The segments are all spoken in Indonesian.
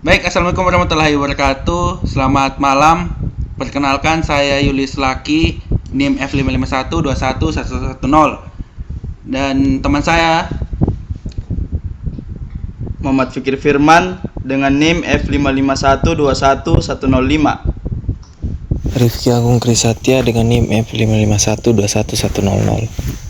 Baik, assalamualaikum warahmatullahi wabarakatuh. Selamat malam. Perkenalkan, saya Yulis Laki, NIM F551211110. Dan teman saya Muhammad Fikir Firman dengan NIM F551211105. Rifki Agung Krisatya dengan NIM F551211100.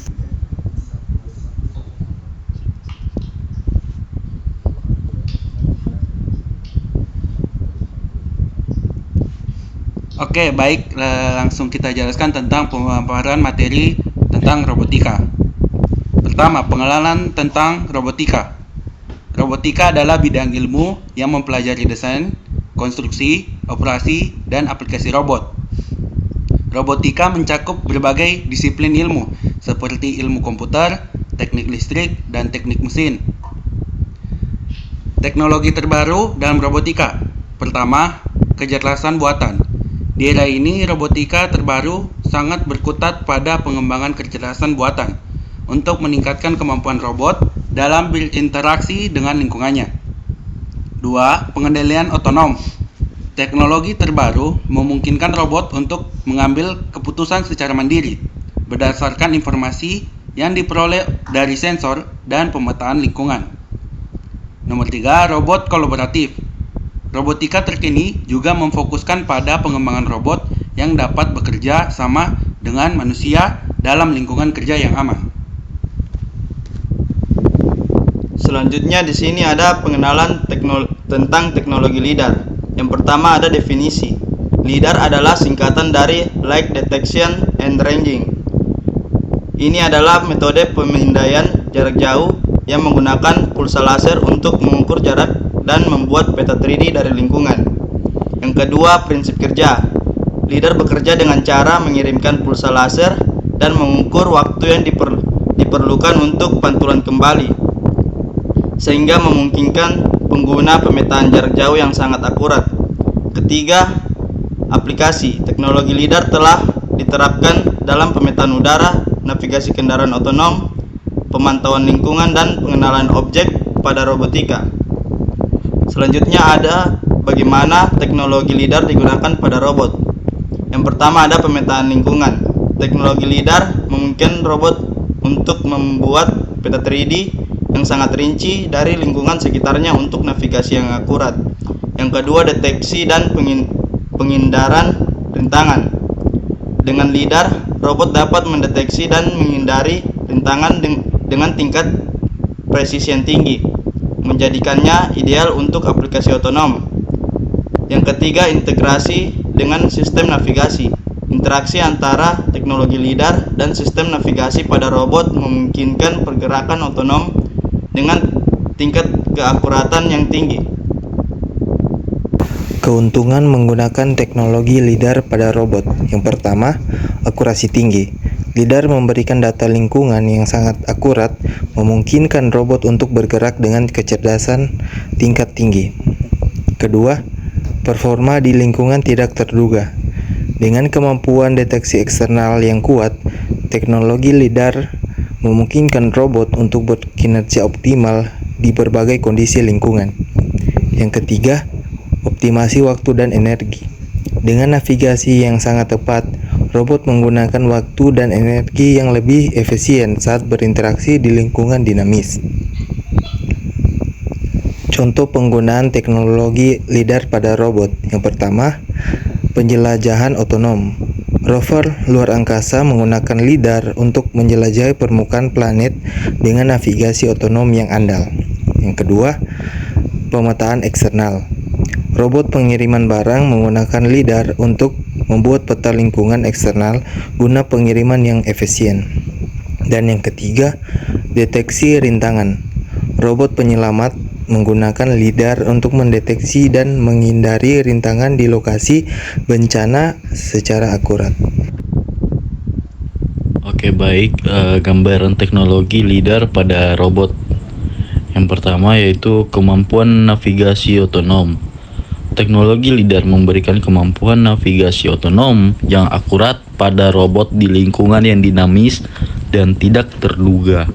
Oke, baik, langsung kita jelaskan tentang pemaparan materi tentang robotika. Pertama, pengenalan tentang robotika. Robotika adalah bidang ilmu yang mempelajari desain, konstruksi, operasi, dan aplikasi robot. Robotika mencakup berbagai disiplin ilmu, seperti ilmu komputer, teknik listrik, dan teknik mesin. Teknologi terbaru dalam robotika. Pertama, kecerdasan buatan. Di era ini, robotika terbaru sangat berkutat pada pengembangan kecerdasan buatan untuk meningkatkan kemampuan robot dalam berinteraksi dengan lingkungannya. 2. Pengendalian otonom. Teknologi terbaru memungkinkan robot untuk mengambil keputusan secara mandiri berdasarkan informasi yang diperoleh dari sensor dan pemetaan lingkungan. Nomor 3. Robot kolaboratif. Robotika terkini juga memfokuskan pada pengembangan robot yang dapat bekerja sama dengan manusia dalam lingkungan kerja yang aman. Selanjutnya di sini ada pengenalan tentang teknologi LiDAR. Yang pertama ada definisi. LiDAR adalah singkatan dari Light Detection and Ranging. Ini adalah metode pemindaian jarak jauh yang menggunakan pulsa laser untuk mengukur jarak dan membuat peta 3D dari lingkungan. Yang kedua, prinsip kerja. LiDAR bekerja dengan cara mengirimkan pulsa laser dan mengukur waktu yang diperlukan untuk pantulan kembali, sehingga memungkinkan pengguna pemetaan jarak jauh yang sangat akurat. Ketiga, aplikasi. Teknologi LiDAR telah diterapkan dalam pemetaan udara, navigasi kendaraan otonom, pemantauan lingkungan, dan pengenalan objek pada robotika. Selanjutnya ada bagaimana teknologi LiDAR digunakan pada robot. Yang pertama ada pemetaan lingkungan. Teknologi LiDAR memungkinkan robot untuk membuat peta 3D yang sangat rinci dari lingkungan sekitarnya untuk navigasi yang akurat. Yang kedua, deteksi dan penghindaran rintangan. Dengan LiDAR, robot dapat mendeteksi dan menghindari rintangan dengan tingkat presisi yang tinggi, menjadikannya ideal untuk aplikasi otonom. Yang ketiga, integrasi dengan sistem navigasi. Interaksi antara teknologi LiDAR dan sistem navigasi pada robot memungkinkan pergerakan otonom dengan tingkat keakuratan yang tinggi. Keuntungan menggunakan teknologi LiDAR pada robot. Yang pertama, akurasi tinggi. LiDAR memberikan data lingkungan yang sangat akurat, memungkinkan robot untuk bergerak dengan kecerdasan tingkat tinggi. Kedua, performa di lingkungan tidak terduga. Dengan kemampuan deteksi eksternal yang kuat, teknologi LiDAR memungkinkan robot untuk berkinerja optimal di berbagai kondisi lingkungan. Yang ketiga, optimasi waktu dan energi. Dengan navigasi yang sangat tepat, robot menggunakan waktu dan energi yang lebih efisien saat berinteraksi di lingkungan dinamis. Contoh penggunaan teknologi LiDAR pada robot. Yang pertama, penjelajahan otonom. Rover luar angkasa menggunakan LiDAR untuk menjelajahi permukaan planet dengan navigasi otonom yang andal. Yang kedua, pemetaan eksternal. Robot pengiriman barang menggunakan LiDAR untuk membuat peta lingkungan eksternal guna pengiriman yang efisien. Dan yang ketiga, deteksi rintangan. Robot penyelamat menggunakan LiDAR untuk mendeteksi dan menghindari rintangan di lokasi bencana secara akurat. Oke, baik, gambaran teknologi LiDAR pada robot. Yang pertama yaitu kemampuan navigasi otonom. Teknologi LiDAR memberikan kemampuan navigasi otonom yang akurat pada robot di lingkungan yang dinamis dan tidak terduga.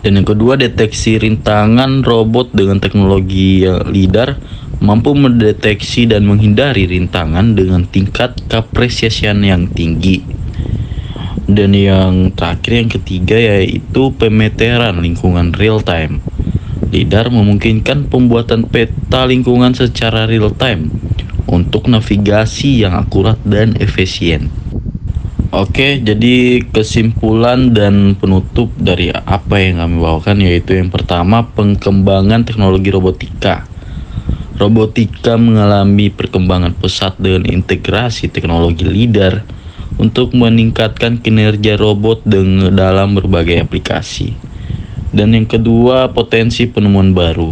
Dan yang kedua, deteksi rintangan. Robot dengan teknologi LiDAR mampu mendeteksi dan menghindari rintangan dengan tingkat kepresisian yang tinggi. Dan yang terakhir, yang ketiga, yaitu pemeteran lingkungan real time. LiDAR memungkinkan pembuatan peta lingkungan secara real time untuk navigasi yang akurat dan efisien. Oke, jadi kesimpulan dan penutup dari apa yang kami bawakan yaitu yang pertama, pengembangan teknologi robotika. Robotika mengalami perkembangan pesat dengan integrasi teknologi LiDAR untuk meningkatkan kinerja robot dalam berbagai aplikasi. Dan yang kedua, potensi penemuan baru.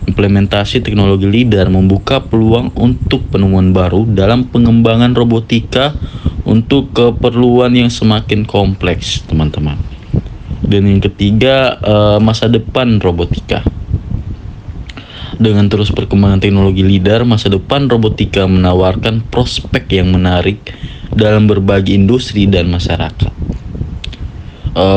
Implementasi teknologi LiDAR membuka peluang untuk penemuan baru dalam pengembangan robotika untuk keperluan yang semakin kompleks, teman-teman. Dan yang ketiga, masa depan robotika. Dengan terus perkembangan teknologi LiDAR, masa depan robotika menawarkan prospek yang menarik dalam berbagai industri dan masyarakat.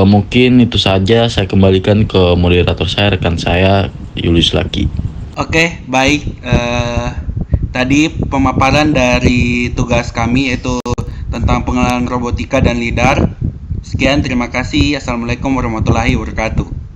Mungkin itu saja, saya kembalikan ke moderator saya, rekan saya, Julius Laki. Oke, baik. Tadi pemaparan dari tugas kami yaitu tentang pengenalan robotika dan LiDAR. Sekian, terima kasih. Assalamualaikum warahmatullahi wabarakatuh.